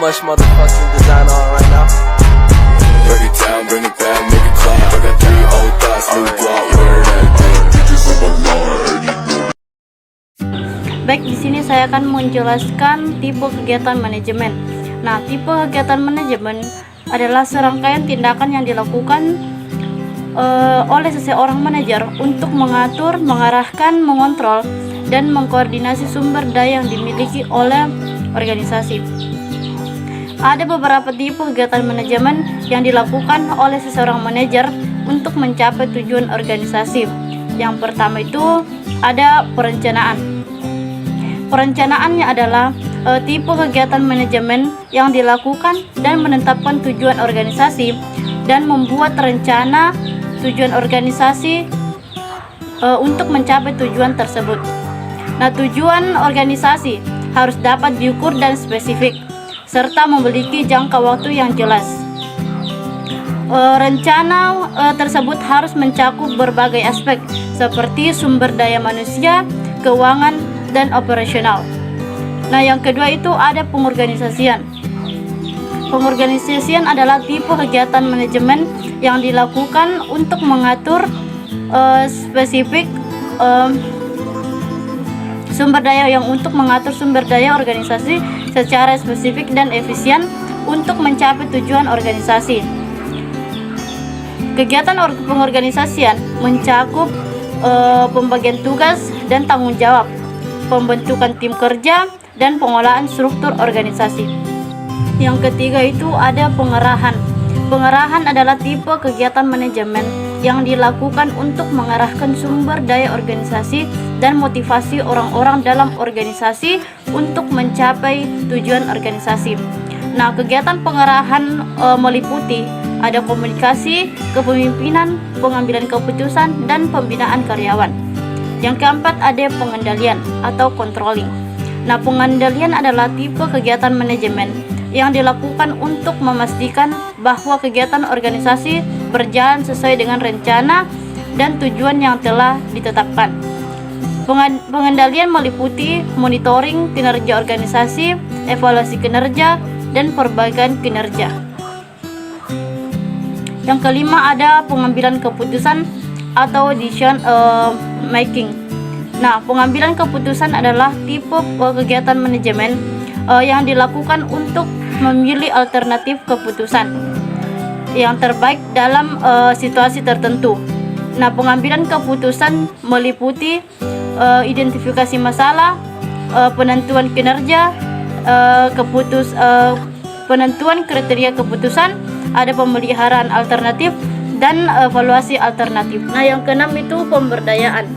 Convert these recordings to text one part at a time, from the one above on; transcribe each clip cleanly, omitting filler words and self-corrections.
much motherfucking design on right now. Break it down, bring it back, make it clap. I got 3 old thoughts, new block, where that bitches on my line, you know. Baik, di sini saya akan menjelaskan tipe kegiatan manajemen. Nah, tipe kegiatan manajemen adalah serangkaian tindakan yang dilakukan oleh seseorang manajer untuk mengatur, mengarahkan, mengontrol, dan mengkoordinasi sumber daya yang dimiliki oleh organisasi. Ada beberapa tipe kegiatan manajemen yang dilakukan oleh seseorang manajer untuk mencapai tujuan organisasi. Yang pertama itu ada perencanaan. Perencanaannya adalah tipe kegiatan manajemen yang dilakukan dan menetapkan tujuan organisasi dan membuat rencana tujuan organisasi untuk mencapai tujuan tersebut. Nah, tujuan organisasi harus dapat diukur dan spesifik serta memiliki jangka waktu yang jelas. Rencana tersebut harus mencakup berbagai aspek seperti sumber daya manusia, keuangan, dan operasional. Nah, yang kedua itu ada pengorganisasian. Pengorganisasian adalah tipe kegiatan manajemen yang dilakukan untuk mengatur spesifik sumber daya sumber daya organisasi secara spesifik dan efisien untuk mencapai tujuan organisasi. Kegiatan pengorganisasian mencakup pembagian tugas dan tanggung jawab, pembentukan tim kerja, dan pengolahan struktur organisasi. Yang ketiga itu ada pengerahan. Pengerahan adalah tipe kegiatan manajemen yang dilakukan untuk mengarahkan sumber daya organisasi dan motivasi orang-orang dalam organisasi untuk mencapai tujuan organisasi. Nah, kegiatan pengerahan meliputi ada komunikasi, kepemimpinan, pengambilan keputusan, dan pembinaan karyawan. Yang keempat ada pengendalian atau controlling. Nah, pengendalian adalah tipe kegiatan manajemen yang dilakukan untuk memastikan bahwa kegiatan organisasi berjalan sesuai dengan rencana dan tujuan yang telah ditetapkan. Pengendalian meliputi monitoring kinerja organisasi, evaluasi kinerja, dan perbaikan kinerja. Yang kelima ada pengambilan keputusan atau decision making. Nah, pengambilan keputusan adalah tipe kegiatan manajemen yang dilakukan untuk memilih alternatif keputusan yang terbaik dalam situasi tertentu. Nah, pengambilan keputusan meliputi identifikasi masalah, penentuan kinerja, penentuan kriteria keputusan, ada pemeliharaan alternatif, dan evaluasi alternatif. Nah, yang keenam itu pemberdayaan.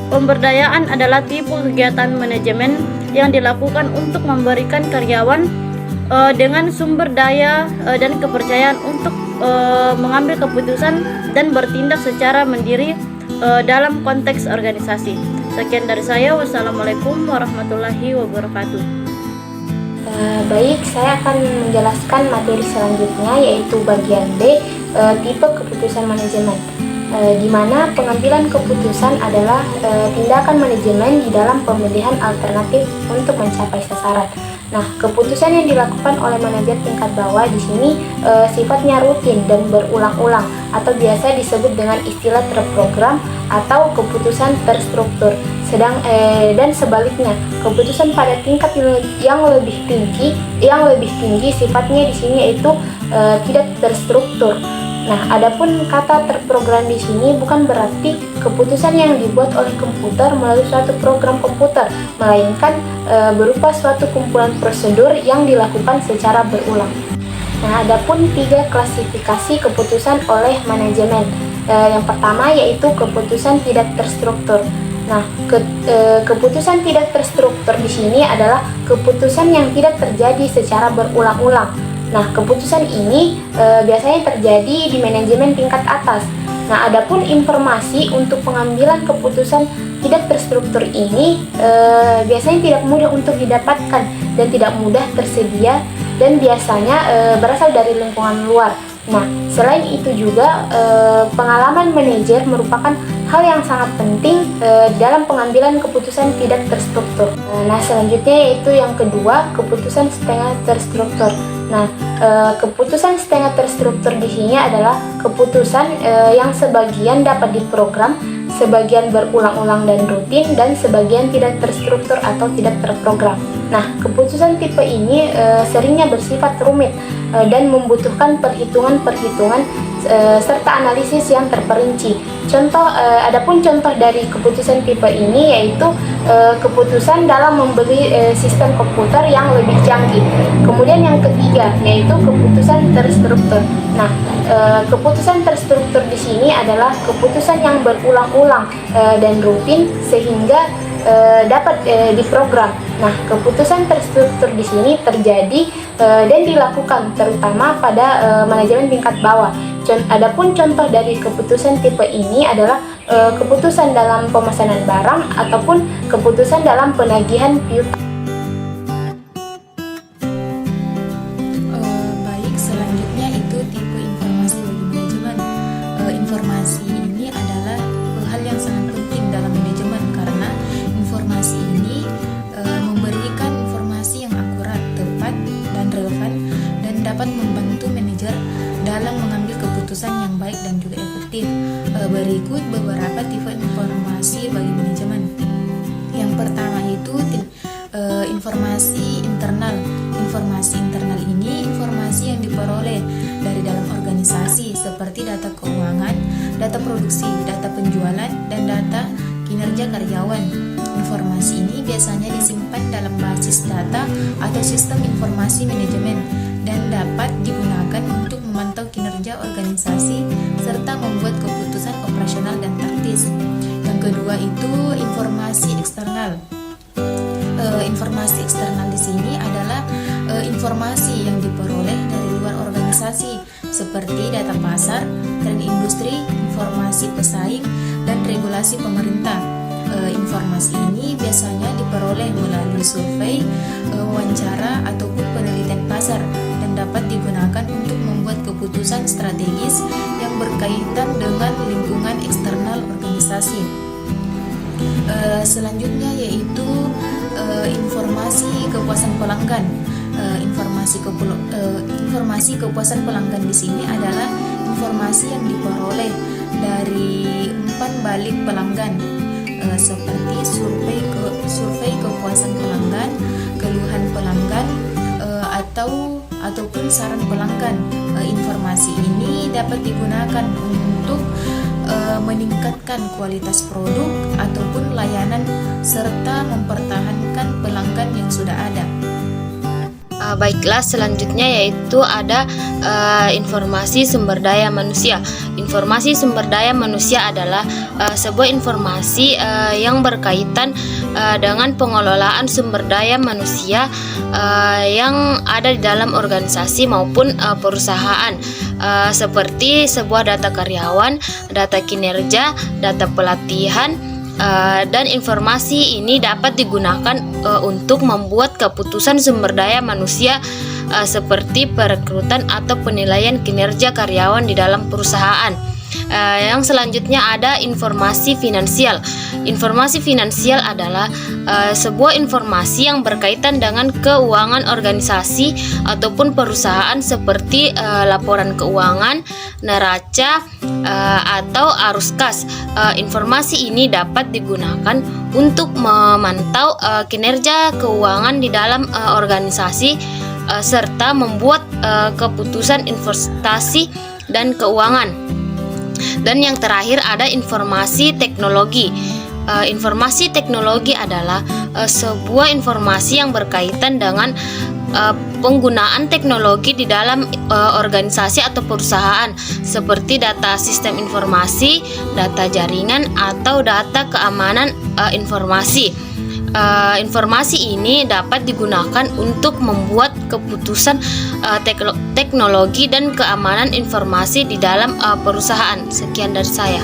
Pemberdayaan adalah tipe kegiatan manajemen yang dilakukan untuk memberikan karyawan dengan sumber daya dan kepercayaan untuk mengambil keputusan dan bertindak secara mandiri dalam konteks organisasi. Sekian dari saya. Wassalamualaikum warahmatullahi wabarakatuh. Baik, saya akan menjelaskan materi selanjutnya, yaitu bagian B, tipe keputusan manajemen, di mana pengambilan keputusan adalah tindakan manajemen di dalam pemilihan alternatif untuk mencapai sasaran. Nah, keputusan yang dilakukan oleh manajer tingkat bawah di sini sifatnya rutin dan berulang-ulang, atau biasa disebut dengan istilah terprogram atau keputusan terstruktur. Dan sebaliknya, keputusan pada tingkat yang lebih tinggi sifatnya di sini yaitu tidak terstruktur. Nah, adapun kata terprogram di sini bukan berarti keputusan yang dibuat oleh komputer melalui suatu program komputer, melainkan berupa suatu kumpulan prosedur yang dilakukan secara berulang. Nah, adapun 3 klasifikasi keputusan oleh manajemen. Yang pertama yaitu keputusan tidak terstruktur. Nah, keputusan tidak terstruktur di sini adalah keputusan yang tidak terjadi secara berulang-ulang. Nah, keputusan ini biasanya terjadi di manajemen tingkat atas. Nah, adapun informasi untuk pengambilan keputusan tidak terstruktur ini biasanya tidak mudah untuk didapatkan dan tidak mudah tersedia, dan biasanya berasal dari lingkungan luar. Nah, selain itu juga pengalaman manajer merupakan hal yang sangat penting dalam pengambilan keputusan tidak terstruktur. Nah, selanjutnya yaitu yang kedua, keputusan setengah terstruktur. Nah, keputusan setengah terstruktur di sini adalah keputusan yang sebagian dapat diprogram, sebagian berulang-ulang dan rutin, dan sebagian tidak terstruktur atau tidak terprogram. Nah, keputusan tipe ini seringnya bersifat rumit dan membutuhkan perhitungan-perhitungan serta analisis yang terperinci. Adapun contoh dari keputusan tipe ini yaitu keputusan dalam membeli sistem komputer yang lebih canggih. Kemudian yang ketiga yaitu keputusan terstruktur. Nah, keputusan terstruktur di sini adalah keputusan yang berulang-ulang dan rutin sehingga dapat diprogram. Nah, keputusan terstruktur di sini terjadi dan dilakukan terutama pada manajemen tingkat bawah. Adapun contoh dari keputusan tipe ini adalah keputusan dalam pemesanan barang ataupun keputusan dalam penagihan piutang. Baik, selanjutnya itu tipe informasi bagi manajemen. Informasi ini adalah hal yang sangat penting dalam manajemen karena informasi ini memberikan informasi yang akurat, tepat, dan relevan dan dapat membantu manajer dalam mengambil keputusan yang baik dan juga efektif. Berikut beberapa tipe informasi bagi manajemen. Yang pertama itu informasi internal. Informasi internal ini informasi yang diperoleh dari dalam organisasi seperti data keuangan, data produksi, data penjualan, dan data kinerja karyawan. Informasi ini biasanya disimpan dalam basis data atau sistem informasi manajemen dan dapat digunakan untuk memantau kinerja organisasi serta membuat keputusan operasional dan taktis. Yang kedua itu informasi eksternal. Informasi eksternal di sini adalah informasi yang diperoleh dari luar organisasi seperti data pasar, tren industri, informasi pesaing, dan regulasi pemerintah. Informasi ini biasanya diperoleh melalui survei, wawancara, ataupun penelitian pasar dan dapat digunakan untuk membuat keputusan strategis yang berkaitan dengan lingkungan eksternal organisasi. Selanjutnya yaitu informasi kepuasan pelanggan. Informasi kepuasan pelanggan di sini adalah informasi yang diperoleh dari umpan balik pelanggan seperti survei kepuasan pelanggan, keluhan pelanggan, ataupun saran pelanggan. Informasi ini dapat digunakan untuk meningkatkan kualitas produk ataupun layanan serta mempertahankan pelanggan yang sudah ada. Baiklah, selanjutnya yaitu ada informasi sumber daya manusia. Informasi sumber daya manusia adalah sebuah informasi yang berkaitan dengan pengelolaan sumber daya manusia yang ada di dalam organisasi maupun perusahaan, seperti sebuah data karyawan, data kinerja, data pelatihan, dan informasi ini dapat digunakan untuk membuat keputusan sumber daya manusia seperti perekrutan atau penilaian kinerja karyawan di dalam perusahaan. Yang selanjutnya ada informasi finansial. Informasi finansial adalah sebuah informasi yang berkaitan dengan keuangan organisasi ataupun perusahaan seperti laporan keuangan, neraca, atau arus kas. Informasi ini dapat digunakan untuk memantau kinerja keuangan di dalam organisasi serta membuat keputusan investasi dan keuangan. Dan yang terakhir ada informasi teknologi. Informasi teknologi adalah sebuah informasi yang berkaitan dengan penggunaan teknologi di dalam organisasi atau perusahaan seperti data sistem informasi, data jaringan, atau data keamanan informasi. Informasi ini dapat digunakan untuk membuat keputusan teknologi dan keamanan informasi di dalam perusahaan. Sekian dari saya.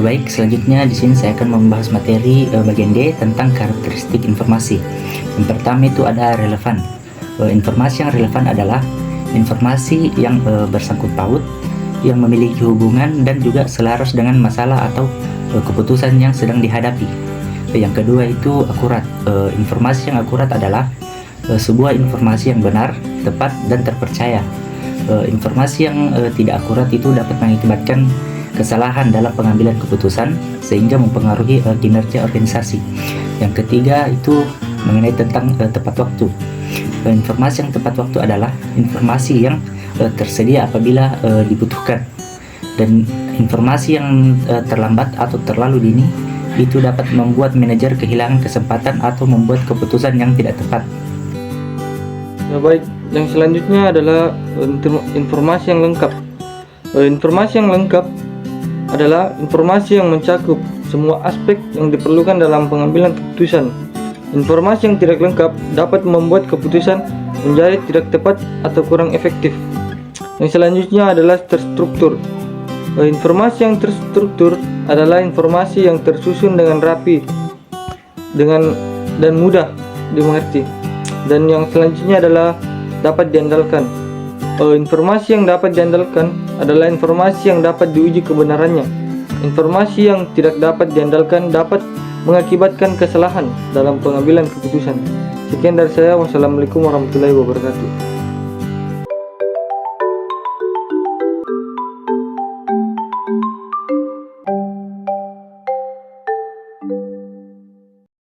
Baik, selanjutnya di sini saya akan membahas materi bagian D tentang karakteristik informasi. Yang pertama itu ada relevan. Informasi yang relevan adalah informasi yang bersangkut paut, yang memiliki hubungan dan juga selaras dengan masalah atau keputusan yang sedang dihadapi. Yang kedua itu akurat. Informasi yang akurat adalah sebuah informasi yang benar, tepat, dan terpercaya. Informasi yang tidak akurat itu dapat mengakibatkan kesalahan dalam pengambilan keputusan sehingga mempengaruhi kinerja organisasi. Yang ketiga itu mengenai tentang tepat waktu. Informasi yang tepat waktu adalah informasi yang tersedia apabila dibutuhkan, dan informasi yang terlambat atau terlalu dini itu dapat membuat manajer kehilangan kesempatan atau membuat keputusan yang tidak tepat. Ya baik, yang selanjutnya adalah informasi yang lengkap. Informasi yang lengkap adalah informasi yang mencakup semua aspek yang diperlukan dalam pengambilan keputusan. Informasi yang tidak lengkap dapat membuat keputusan menjadi tidak tepat atau kurang efektif. Yang selanjutnya adalah terstruktur. Informasi yang terstruktur adalah informasi yang tersusun dengan rapi dan mudah dimengerti. Dan yang selanjutnya adalah dapat diandalkan. Informasi yang dapat diandalkan adalah informasi yang dapat diuji kebenarannya. Informasi yang tidak dapat diandalkan dapat mengakibatkan kesalahan dalam pengambilan keputusan. Sekian dari saya. Wassalamualaikum warahmatullahi wabarakatuh.